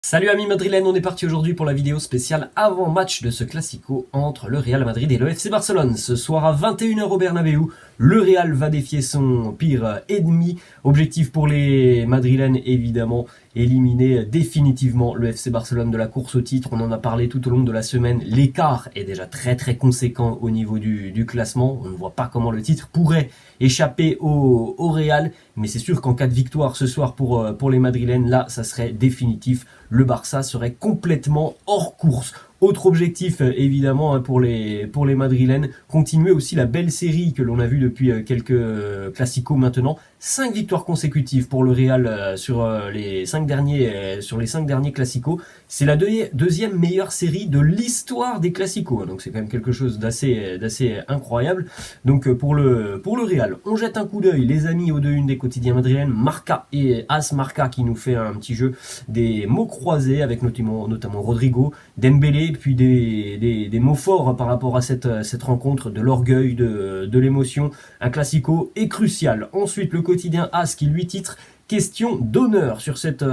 Salut amis madrilènes, on est parti aujourd'hui pour la vidéo spéciale avant-match de ce Classico entre le Real Madrid et le FC Barcelone. Ce soir à 21 h au Bernabéu, le Real va défier son pire ennemi. Objectif pour les madrilènes évidemment, éliminer définitivement le FC Barcelone de la course au titre. On en a parlé tout au long de la semaine, l'écart est déjà très conséquent au niveau du classement. On ne voit pas comment le titre pourrait échapper au Real, mais c'est sûr qu'en cas de victoire ce soir pour les madrilènes, là ça serait définitif. Le Barça serait complètement hors course. Autre objectif évidemment pour les madrilènes, continuer aussi la belle série que l'on a vue depuis quelques classicos maintenant. 5 victoires consécutives pour le Real sur les 5 derniers classicos. C'est la deuxième meilleure série de l'histoire des classicos. Donc c'est quand même quelque chose d'assez incroyable. Donc pour le Real, on jette un coup d'œil les amis aux 2-1 des quotidiens madrilènes. Marca et As Marca qui nous fait un petit jeu des mots croisés avec notamment Rodrigo, Dembélé, puis des mots forts par rapport à cette rencontre, de l'orgueil, de l'émotion. Un classico est crucial. Ensuite, le quotidien AS qui lui titre question d'honneur sur cette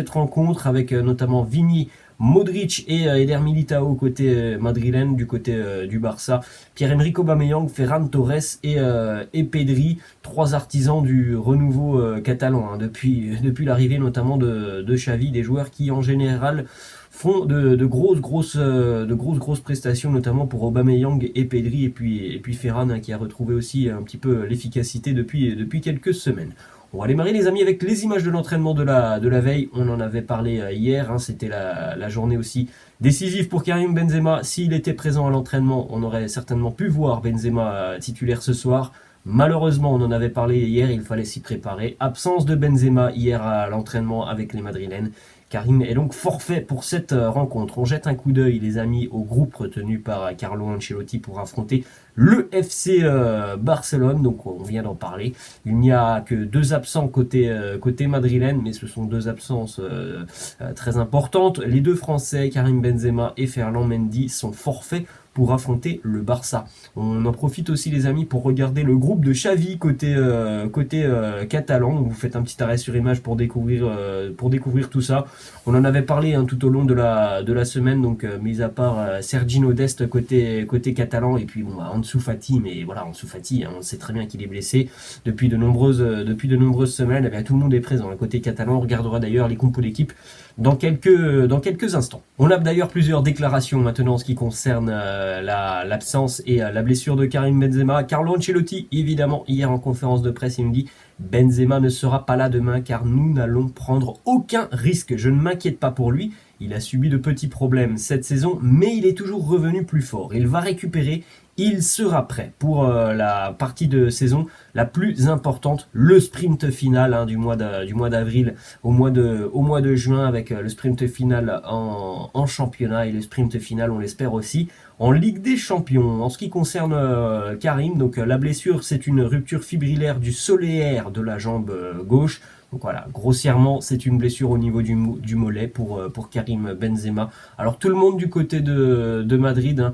rencontre avec notamment Vini, Modric et Eder Militao côté madrilène, du côté du Barça, Pierre-Emerick Aubameyang, Ferran Torres et Pedri, trois artisans du renouveau catalan, depuis l'arrivée notamment de Xavi, des joueurs qui en général font de grosses prestations, notamment pour Aubameyang et Pedri, et puis Ferran qui a retrouvé aussi un petit peu l'efficacité depuis quelques semaines. On va démarrer les amis avec les images de l'entraînement de la veille. On en avait parlé hier, c'était la journée aussi décisive pour Karim Benzema. S'il était présent à l'entraînement, on aurait certainement pu voir Benzema titulaire ce soir. Malheureusement, on en avait parlé hier, il fallait s'y préparer. Absence de Benzema hier à l'entraînement avec les madrilènes. Karim est donc forfait pour cette rencontre. On jette un coup d'œil, les amis, au groupe retenu par Carlo Ancelotti pour affronter le FC Barcelone. Donc on vient d'en parler. Il n'y a que 2 absents côté madrilène, mais ce sont 2 absences très importantes. Les 2 Français, Karim Benzema et Ferland Mendy, sont forfaits pour affronter le Barça. On en profite aussi les amis pour regarder le groupe de Xavi côté catalan. Donc vous faites un petit arrêt sur image pour découvrir tout ça. On en avait parlé tout au long de la semaine, donc mis à part Sergino Dest côté catalan, et puis Ansu Fati, mais voilà, Ansu Fati, on sait très bien qu'il est blessé depuis de nombreuses semaines. Eh bien, tout le monde est présent côté catalan. On regardera d'ailleurs les compos d'équipe dans quelques instants. On a d'ailleurs plusieurs déclarations maintenant en ce qui concerne l'absence et la blessure de Karim Benzema. Carlo Ancelotti, évidemment, hier en conférence de presse, il nous dit « Benzema ne sera pas là demain car nous n'allons prendre aucun risque. Je ne m'inquiète pas pour lui. Il a subi de petits problèmes cette saison, mais il est toujours revenu plus fort. Il va récupérer. Il sera prêt pour la partie de saison la plus importante, le sprint final du mois d'avril au mois de juin, avec le sprint final en championnat et le sprint final, on l'espère aussi, en Ligue des Champions. En ce qui concerne Karim, donc la blessure, c'est une rupture fibrillaire du solaire de la jambe gauche. Donc voilà, grossièrement, c'est une blessure au niveau du mollet pour Karim Benzema. Alors tout le monde du côté de Madrid,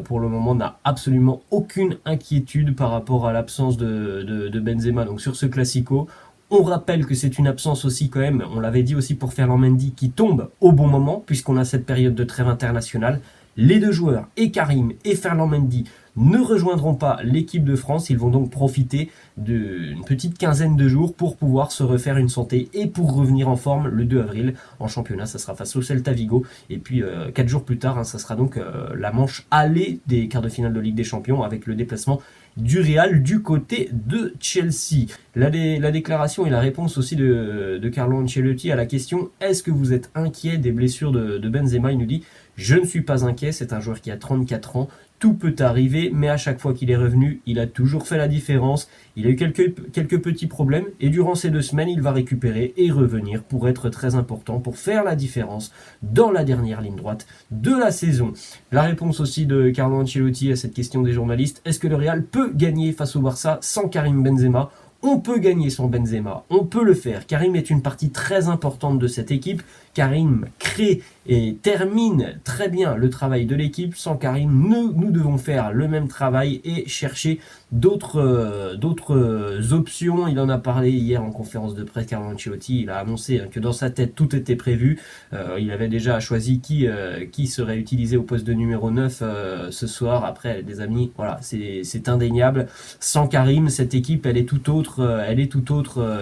pour le moment, n'a absolument aucune inquiétude par rapport à l'absence de Benzema. Donc sur ce Classico, on rappelle que c'est une absence aussi quand même, on l'avait dit aussi pour Ferland Mendy, qui tombe au bon moment, puisqu'on a cette période de trêve internationale. Les 2 joueurs, et Karim et Ferland Mendy, ne rejoindront pas l'équipe de France. Ils vont donc profiter d'une petite quinzaine de jours pour pouvoir se refaire une santé et pour revenir en forme le 2 avril en championnat. Ça sera face au Celta Vigo. Et puis 4 jours plus tard, ça sera donc la manche aller des quarts de finale de Ligue des Champions avec le déplacement du Real du côté de Chelsea. La déclaration et la réponse aussi de Carlo Ancelotti à la question « Est-ce que vous êtes inquiet des blessures de Benzema ?» Il nous dit « Je ne suis pas inquiet, c'est un joueur qui a 34 ans. Tout peut arriver, mais à chaque fois qu'il est revenu, il a toujours fait la différence. Il a eu quelques petits problèmes et durant ces 2 semaines, il va récupérer et revenir pour être très important, pour faire la différence dans la dernière ligne droite de la saison. » La réponse aussi de Carlo Ancelotti à cette question des journalistes. Est-ce que le Real peut gagner face au Barça sans Karim Benzema ? On peut gagner sans Benzema, on peut le faire. Karim est une partie très importante de cette équipe. Karim crée et termine très bien le travail de l'équipe. Sans Karim, nous devons faire le même travail et chercher d'autres options. Il en a parlé hier en conférence de presse. Carlo Ancelotti, il a annoncé que dans sa tête tout était prévu. Il avait déjà choisi qui serait utilisé au poste de numéro 9 ce soir. Après, les amis, voilà, c'est indéniable. Sans Karim, cette équipe, elle est tout autre.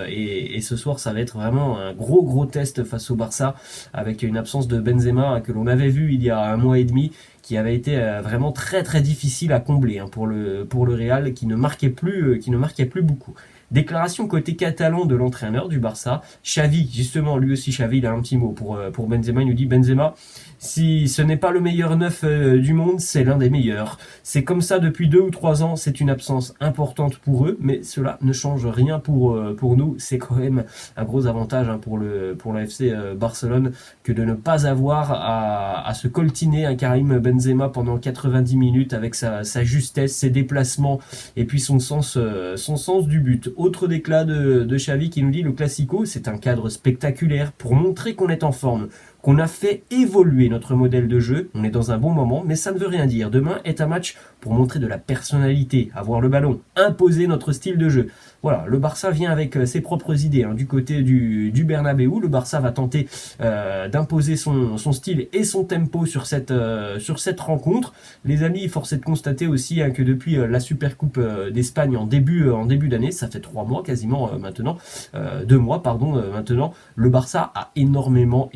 Et ce soir, ça va être vraiment un gros test face au Barça, avec une absence de Benzema que l'on avait vu il y a un mois et demi, qui avait été vraiment très difficile à combler pour le Real, qui ne marquait plus beaucoup. Déclaration côté catalan de l'entraîneur du Barça, Xavi, justement, lui aussi Xavi, il a un petit mot pour Benzema. Il nous dit: Benzema, si ce n'est pas le meilleur neuf du monde, c'est l'un des meilleurs. C'est comme ça depuis 2 ou 3 ans, c'est une absence importante pour eux, mais cela ne change rien pour nous. C'est quand même un gros avantage pour le FC Barcelone que de ne pas avoir à se coltiner un Karim Benzema pendant 90 minutes avec sa justesse, ses déplacements et puis son sens du but. Autre déclat de Xavi qui nous dit: le Classico, c'est un cadre spectaculaire pour montrer qu'on est en forme, qu'on a fait évoluer notre modèle de jeu. On est dans un bon moment, mais ça ne veut rien dire. Demain est un match pour montrer de la personnalité, avoir le ballon, imposer notre style de jeu. Voilà, le Barça vient avec ses propres idées du côté du Bernabéu. Le Barça va tenter d'imposer son style et son tempo sur cette rencontre. Les amis, force est de constater aussi que depuis la Supercoupe d'Espagne en début d'année, ça fait 3 mois quasiment maintenant, 2 mois pardon maintenant, le Barça a énormément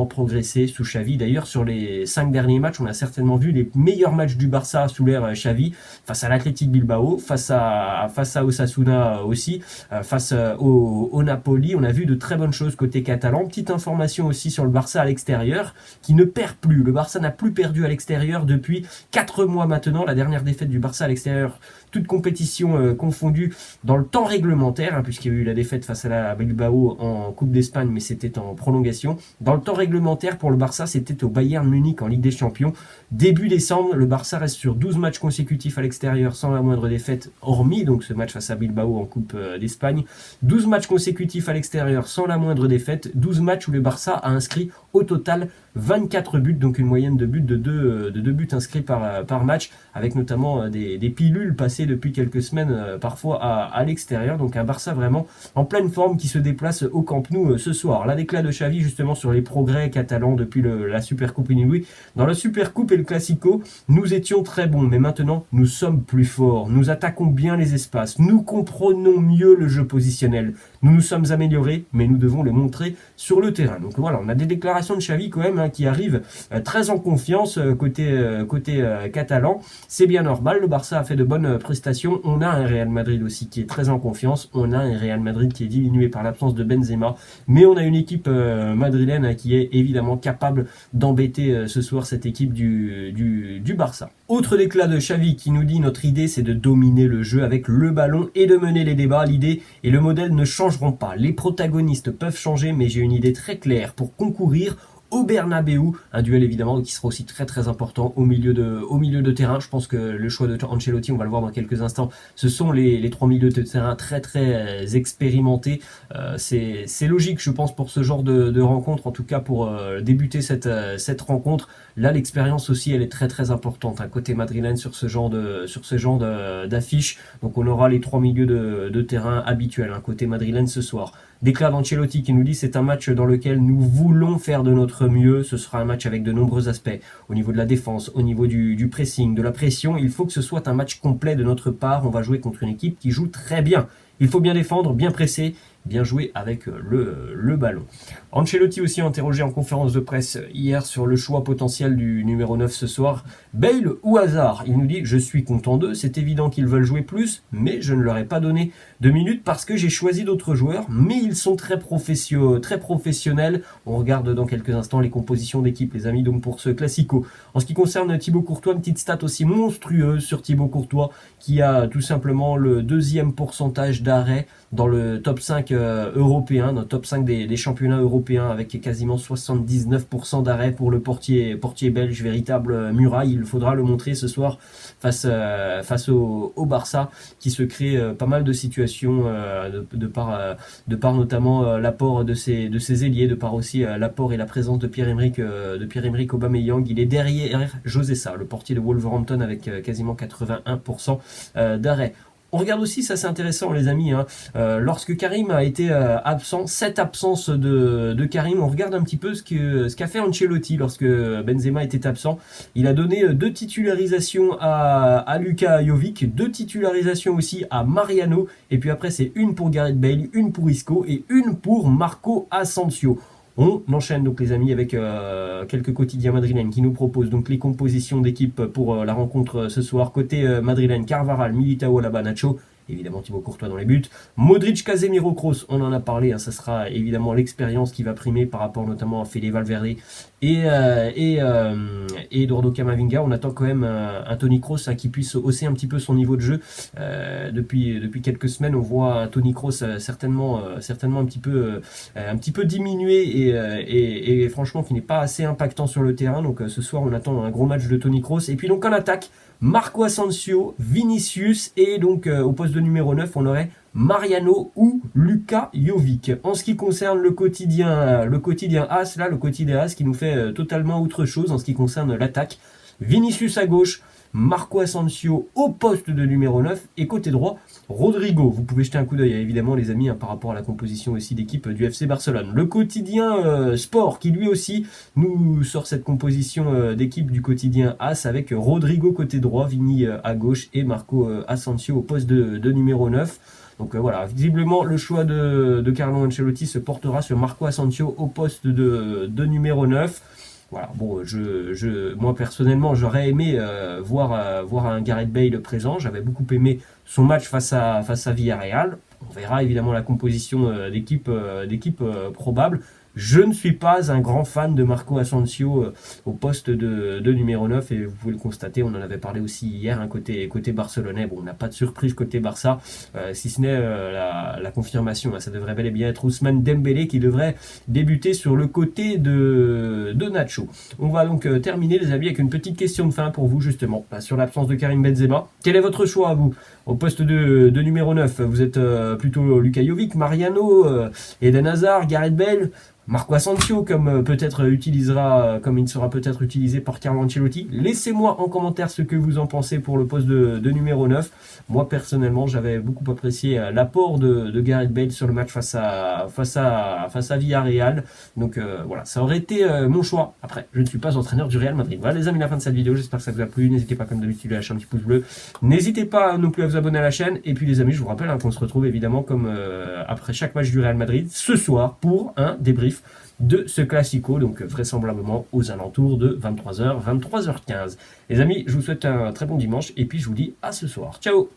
progressé sous Xavi. D'ailleurs, sur les 5 derniers matchs, on a certainement vu les meilleurs matchs du Barça sous l'ère Xavi, face à l'Athletic Bilbao, face à Osasuna aussi, face au Napoli. On a vu de très bonnes choses côté catalan. Petite information aussi sur le Barça à l'extérieur, qui ne perd plus. Le Barça n'a plus perdu à l'extérieur depuis 4 mois maintenant. La dernière défaite du Barça à l'extérieur, toute compétition confondue, dans le temps réglementaire, puisqu'il y a eu la défaite face à la Bilbao en Coupe d'Espagne, mais c'était en prolongation. Dans le temps réglementaire pour le Barça, c'était au Bayern Munich en Ligue des Champions. Début décembre, le Barça reste sur 12 matchs consécutifs à l'extérieur sans la moindre défaite, hormis donc ce match face à Bilbao en Coupe d'Espagne. 12 matchs consécutifs à l'extérieur sans la moindre défaite, 12 matchs où le Barça a inscrit au total 24 buts, donc une moyenne de buts de 2 buts inscrits par match, avec notamment des pilules passées depuis quelques semaines parfois à l'extérieur. Donc un Barça vraiment en pleine forme qui se déplace au Camp Nou ce soir. La déclat de Xavi justement sur les progrès catalans depuis la Supercoupe Inouï. Dans la Supercoupe et le Classico, nous étions très bons, mais maintenant nous sommes plus forts. Nous attaquons bien les espaces, nous comprenons mieux le jeu positionnel. Nous nous sommes améliorés, mais nous devons le montrer sur le terrain. Donc voilà, on a des déclarations de Xavi quand même qui arrivent très en confiance côté catalan. C'est bien normal, le Barça a fait de bonnes prestations. On a un Real Madrid aussi qui est très en confiance. On a un Real Madrid qui est diminué par l'absence de Benzema. Mais on a une équipe madrilène qui est évidemment capable d'embêter ce soir cette équipe du Barça. Autre déclat de Xavi qui nous dit: notre idée c'est de dominer le jeu avec le ballon et de mener les débats. L'idée et le modèle ne changeront pas. Les protagonistes peuvent changer, mais j'ai une idée très claire pour concourir au Bernabéu, un duel évidemment qui sera aussi très important au milieu de terrain. Je pense que le choix de Ancelotti, on va le voir dans quelques instants, ce sont les 3 milieux de terrain très expérimentés. C'est logique, je pense, pour ce genre de rencontre, en tout cas pour débuter cette rencontre. Là, l'expérience aussi, elle est très importante, côté madrilène sur ce genre d'affiche. Donc on aura les 3 milieux de terrain habituels, côté madrilène ce soir. Déclat d'Ancelotti qui nous dit: c'est un match dans lequel nous voulons faire de notre mieux. Ce sera un match avec de nombreux aspects, au niveau de la défense, au niveau du pressing, de la pression. Il faut que ce soit un match complet de notre part. On va jouer contre une équipe qui joue très bien. Il faut bien défendre, bien presser, bien jouer avec le ballon. Ancelotti aussi interrogé en conférence de presse hier sur le choix potentiel du numéro 9 ce soir. Bale ou Hazard? Il nous dit: je suis content d'eux, c'est évident qu'ils veulent jouer plus, mais je ne leur ai pas donné de minutes parce que j'ai choisi d'autres joueurs, mais ils sont très professionnels. On regarde dans quelques instants les compositions d'équipe, les amis, donc pour ce Classico. En ce qui concerne Thibaut Courtois, une petite stat aussi monstrueuse sur Thibaut Courtois, qui a tout simplement le 2e pourcentage d'arrêt dans le top 5 européen, dans le top 5 des championnats européens, avec quasiment 79% d'arrêt pour le portier belge, véritable muraille. Il faudra le montrer ce soir face au Barça, qui se crée pas mal de situations de par notamment l'apport de ses ailiers, de par aussi l'apport et la présence de Pierre-Emerick Aubameyang. Il est derrière José Sa, le portier de Wolverhampton, avec quasiment 81% d'arrêt. On regarde aussi, ça c'est intéressant les amis, hein, lorsque Karim a été absent, cette absence de Karim, on regarde un petit peu ce qu'a fait Ancelotti lorsque Benzema était absent. Il a donné 2 titularisations à Luka Jovic, 2 titularisations aussi à Mariano, et puis après c'est une pour Gareth Bale, une pour Isco et une pour Marco Asensio. On enchaîne donc les amis avec quelques quotidiens madrilènes qui nous proposent donc les compositions d'équipe pour la rencontre ce soir. Côté madrilène, Carvajal, Militao, Alaba, Nacho. Évidemment Thibaut Courtois dans les buts. Modric, Casemiro, Kroos, on en a parlé, hein, ça sera évidemment l'expérience qui va primer par rapport notamment à Fede Valverde et Eduardo Camavinga. On attend quand même un Toni Kroos, hein, qui puisse hausser un petit peu son niveau de jeu. Depuis quelques semaines, on voit un Toni Kroos certainement un petit peu diminué et franchement qui n'est pas assez impactant sur le terrain. Donc ce soir, on attend un gros match de Toni Kroos. Et puis donc en attaque, Marco Asensio, Vinicius, et donc au poste de numéro 9, on aurait Mariano ou Luka Jovic. En ce qui concerne le quotidien As, là, le quotidien As qui nous fait totalement autre chose en ce qui concerne l'attaque. Vinicius à gauche, Marco Asensio au poste de numéro 9, et côté droit, Rodrigo. Vous pouvez jeter un coup d'œil évidemment les amis, hein, par rapport à la composition aussi d'équipe du FC Barcelone. Le quotidien Sport qui lui aussi nous sort cette composition d'équipe du quotidien As, avec Rodrigo côté droit, Vini à gauche et Marco Asensio au poste de numéro 9. Donc voilà, visiblement le choix de Carlo Ancelotti se portera sur Marco Asensio au poste de numéro 9. Voilà, bon, moi personnellement, j'aurais aimé voir un Gareth Bale présent. J'avais beaucoup aimé son match face à Villarreal. On verra évidemment la composition d'équipe probable. Je ne suis pas un grand fan de Marco Asensio au poste de numéro 9, et vous pouvez le constater, on en avait parlé aussi hier, hein, côté barcelonais. Bon, on n'a pas de surprise côté Barça, si ce n'est la confirmation, hein, ça devrait bel et bien être Ousmane Dembélé qui devrait débuter sur le côté de Nacho. On va donc terminer les amis avec une petite question de fin pour vous justement, sur l'absence de Karim Benzema. Quel est votre choix à vous au poste de numéro 9? Vous êtes plutôt Luka Jovic, Mariano, Eden Hazard, Gareth Bale, Marco Asensio, comme il sera peut-être utilisé par Carlo Ancelotti. Laissez-moi en commentaire ce que vous en pensez pour le poste de numéro 9. Moi personnellement, j'avais beaucoup apprécié l'apport de Gareth Bale sur le match face à Villarreal. Donc voilà, ça aurait été mon choix. Après, je ne suis pas entraîneur du Real Madrid. Voilà les amis, la fin de cette vidéo. J'espère que ça vous a plu. N'hésitez pas comme d'habitude à lâcher un petit pouce bleu. N'hésitez pas non plus à vous abonner à la chaîne. Et puis les amis, je vous rappelle, hein, qu'on se retrouve évidemment comme après chaque match du Real Madrid ce soir pour un débrief de ce classico, donc vraisemblablement aux alentours de 23h, 23h15. Les amis, je vous souhaite un très bon dimanche et puis je vous dis à ce soir. Ciao!